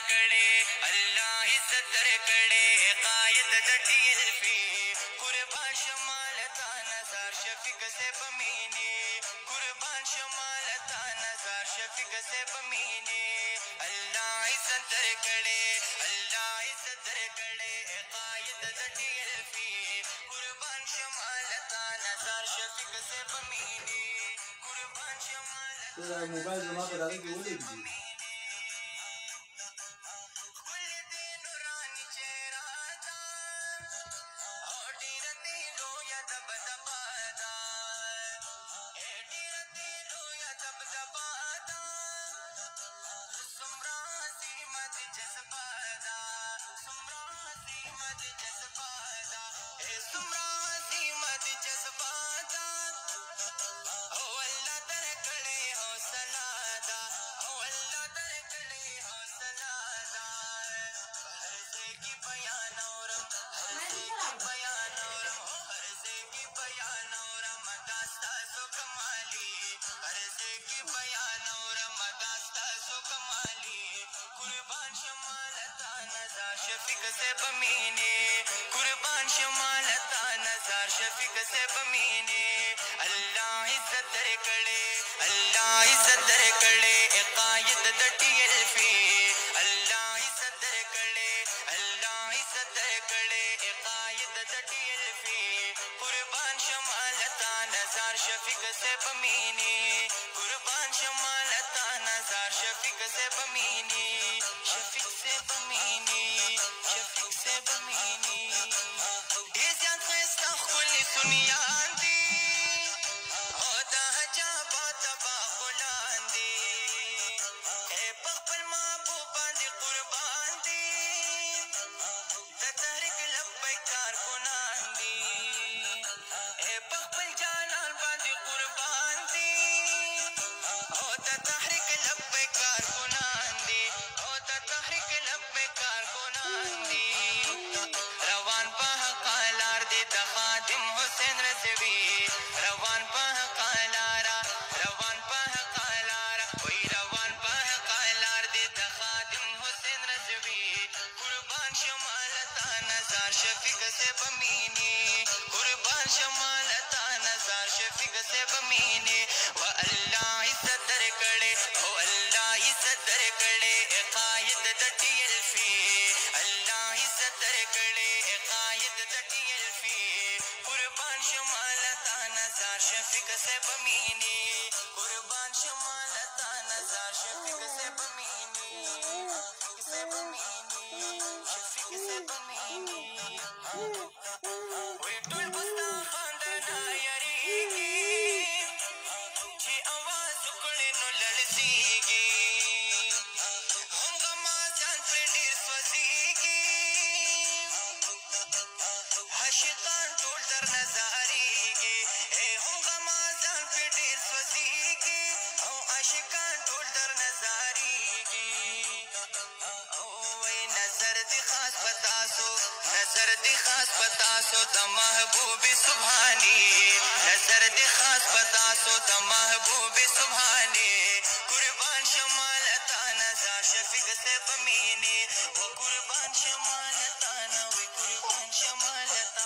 कड़े अल्लाह इज्जत दर कड़े कायद दटियल फी कुर्बान शमालता नजार शफीक से बमीने कुर्बान शमालता नजार शफीक से बमीने अल्लाह इज्जत दर कड़े अल्लाह इज्जत दर कड़े कायद दटियल फी कुर्बान शमालता नजार शफीक से बमीने कुर्बान शमालता मोबाइल जमा करा दे वो ले शफीक से बमीने कुर्बान शमालता नजार शफीक से बमीने अल्लाह इज्जत दर कड़े अल्लाह इज्जत दर कड़े कायद दटियल फी अल्लाह इज्जत दर कड़े अल्लाह इज्जत दर कड़े कायद दटियल फी कुर्बान शमालता नजार शफीक से बमीने कुर्बान शमालता नजार शफीक से बमीने शफीक से बमीने शफीक से बमीने डिज़ाइन खस्ता खुली सुनियां दी होदा जबा तबा गुलां दी ए पखल महबूबा दी कुर्बान दी तहरीक लब्बैक कारकुनान दी ए पखल जालाल बादी कुर्बान दी होदा तहरीक लब्बैक कारकुनान दी होदा तहरीक लब्बैक कारकुनान दी रवान पह कालार दे खादिम हुसैन रजवी रवान पह कालारा रवान पह कालारा ओई रवान पह कालार दे खादिम हुसैन रजवी कुर्बान शमालता नजार शफीक से बमीने कुर्बान शमालता नजार शफीक से बमीने व अल्लाह इज्जत दर कड़े ओ अल्लाह इज्जत दर कड़े कायद दटियल फी अल्लाह इज्जत दर कड़े कायद दटियल फी कुर्बान शमालता नजार शफीक से बमीने कुर्बान शमालता नजार शफीक से बमीने से बमीने शफीक से बमीने वे टुल गुस्ताखान दना यरीगी ची आवाज उकड़े नो लड़सीगी हम गमा जान पे ढेर स्वजीगी हशितान टोल दर नजारीगी ए हम गमा जान पे ढेर स्वजीगी ओ आशिकान टोल दर नजारीगी ओ वे नजर दी खास बतासो नजर दी खास बतासो द महबूब सुभानी नजर दी खास बतासो द महबूब सुभानी कुर्बान शमालता नजार शफीक से बमीने वो कुर्बान शमालता न वे कुर्बान शमालता